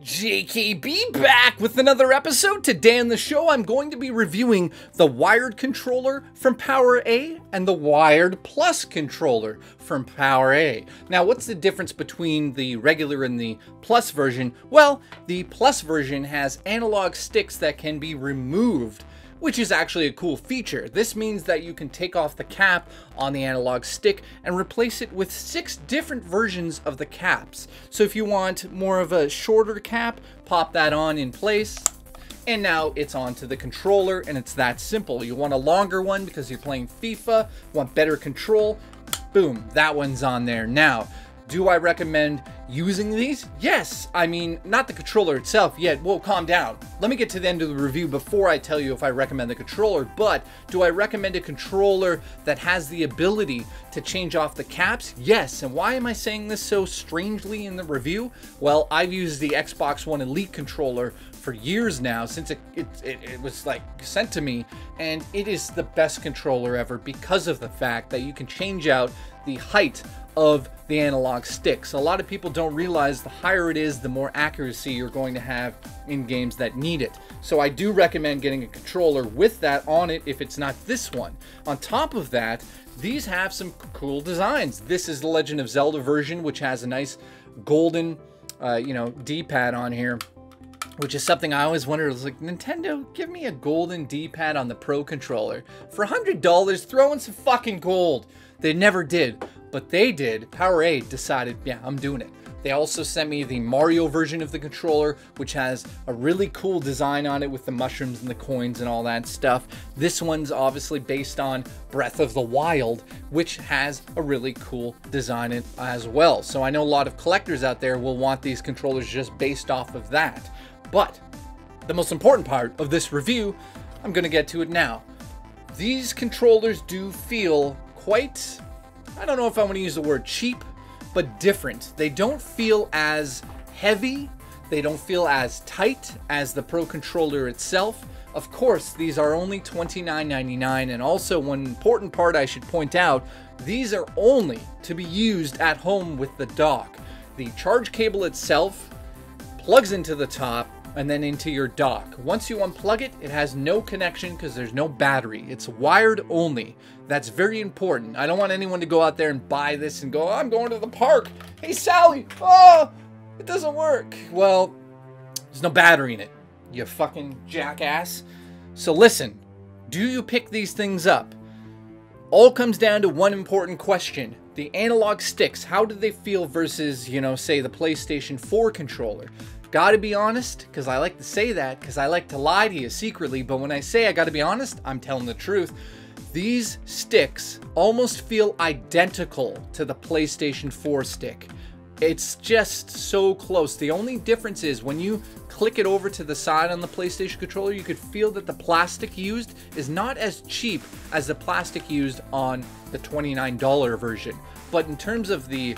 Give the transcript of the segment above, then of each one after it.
JKB back with another episode. Today on the show, I'm going to be reviewing the wired controller from PowerA and the wired plus controller from PowerA. Now, what's the difference between the regular and the plus version? Well, the plus version has analog sticks that can be removed, which is actually a cool feature. This means that you can take off the cap on the analog stick and replace it with 6 different versions of the caps. So if you want more of a shorter cap, pop that on in place, and now it's onto the controller, and it's that simple. You want a longer one because you're playing FIFA, want better control, boom, that one's on there. Now, do I recommend using these? Yes. I mean, not the controller itself yet. Whoa, calm down. Let me get to the end of the review before I tell you if I recommend the controller. But do I recommend a controller that has the ability to change off the caps? Yes. And why am I saying this so strangely in the review? Well, I've used the Xbox One Elite controller for years now, since it was like sent to me, and it is the best controller ever because of the fact that you can change out the height of the analog sticks. A lot of people don't realize the higher it is, the more accuracy you're going to have in games that need it. So I do recommend getting a controller with that on it if it's not this one. On top of that, these have some cool designs. This is the Legend of Zelda version, which has a nice golden D-pad on here, which is something I always wondered. I was like, Nintendo, give me a golden D-pad on the Pro controller. For $100, throw in some fucking gold. They never did, but they did. PowerA decided, yeah, I'm doing it. They also sent me the Mario version of the controller, which has a really cool design on it with the mushrooms and the coins and all that stuff. This one's obviously based on Breath of the Wild, which has a really cool design as well. So I know a lot of collectors out there will want these controllers just based off of that. But the most important part of this review, I'm going to get to it now. These controllers do feel quite, I don't know if I want to use the word cheap, but different. They don't feel as heavy, they don't feel as tight as the Pro controller itself. Of course, these are only $29.99, and also one important part I should point out, these are only to be used at home with the dock. The charge cable itself plugs into the top and then into your dock. Once you unplug it, it has no connection because there's no battery. It's wired only. That's very important. I don't want anyone to go out there and buy this and go, oh, I'm going to the park. Hey, Sally, oh, it doesn't work. Well, there's no battery in it, you fucking jackass. So listen, do you pick these things up? All comes down to one important question. The analog sticks, how do they feel versus, you know, say the PlayStation 4 controller? Gotta be honest, because I like to say that, because I like to lie to you secretly, but when I say I gotta be honest, I'm telling the truth. These sticks almost feel identical to the PlayStation 4 stick. It's just so close. The only difference is when you click it over to the side on the PlayStation controller, you could feel that the plastic used is not as cheap as the plastic used on the $29 version. But in terms of the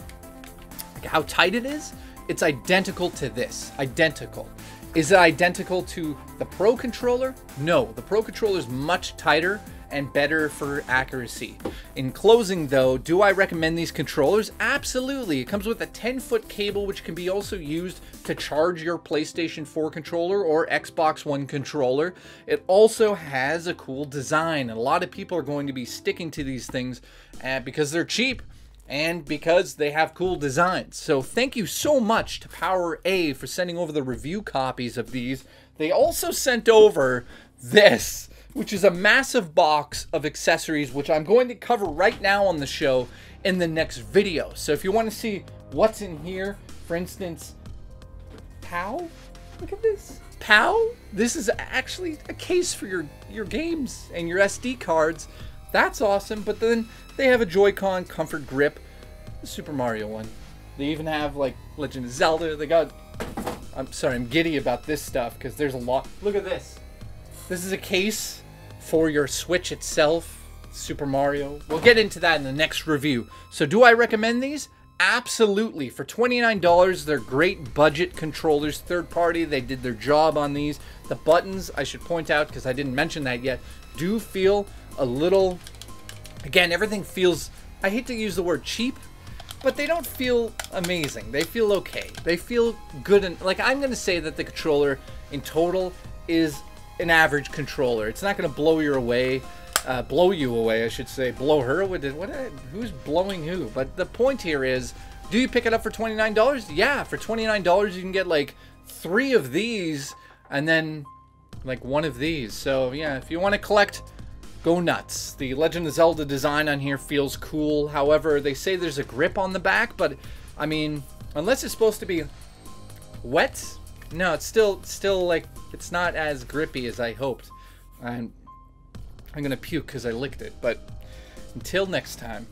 how tight it is, it's identical to this. Identical. Is it identical to the Pro controller? No, the Pro controller is much tighter and better for accuracy. In closing though, do I recommend these controllers? Absolutely. It comes with a 10-foot cable, which can be also used to charge your PlayStation 4 controller or Xbox One controller. It also has a cool design, and a lot of people are going to be sticking to these things because they're cheap and because they have cool designs. So thank you so much to PowerA for sending over the review copies of these. They also sent over this, which is a massive box of accessories, which I'm going to cover right now on the show in the next video. So if you want to see what's in here, for instance, POW, look at this. POW, this is actually a case for your games and your SD cards. That's awesome. But then they have a Joy-Con comfort grip, the Super Mario one. They even have like Legend of Zelda. They got, I'm sorry, I'm giddy about this stuff because there's a lot. Look at this. This is a case for your Switch itself, Super Mario. We'll get into that in the next review. So do I recommend these? Absolutely. For $29, they're great budget controllers, third party. They did their job on these. The buttons, I should point out, because I didn't mention that yet, do feel a little, again, everything feels, I hate to use the word cheap, but they don't feel amazing. They feel okay. They feel good. And like, I'm going to say that the controller in total is an average controller. It's not going to blow you away, I should say. Blow her? Who's blowing who? But the point here is, do you pick it up for $29? Yeah, for $29 you can get like 3 of these and then like 1 of these. So yeah, if you want to collect, go nuts. The Legend of Zelda design on here feels cool. However, they say there's a grip on the back, but I mean, unless it's supposed to be wet, no, it's still like, it's not as grippy as I hoped. I'm gonna puke because I licked it. But until next time.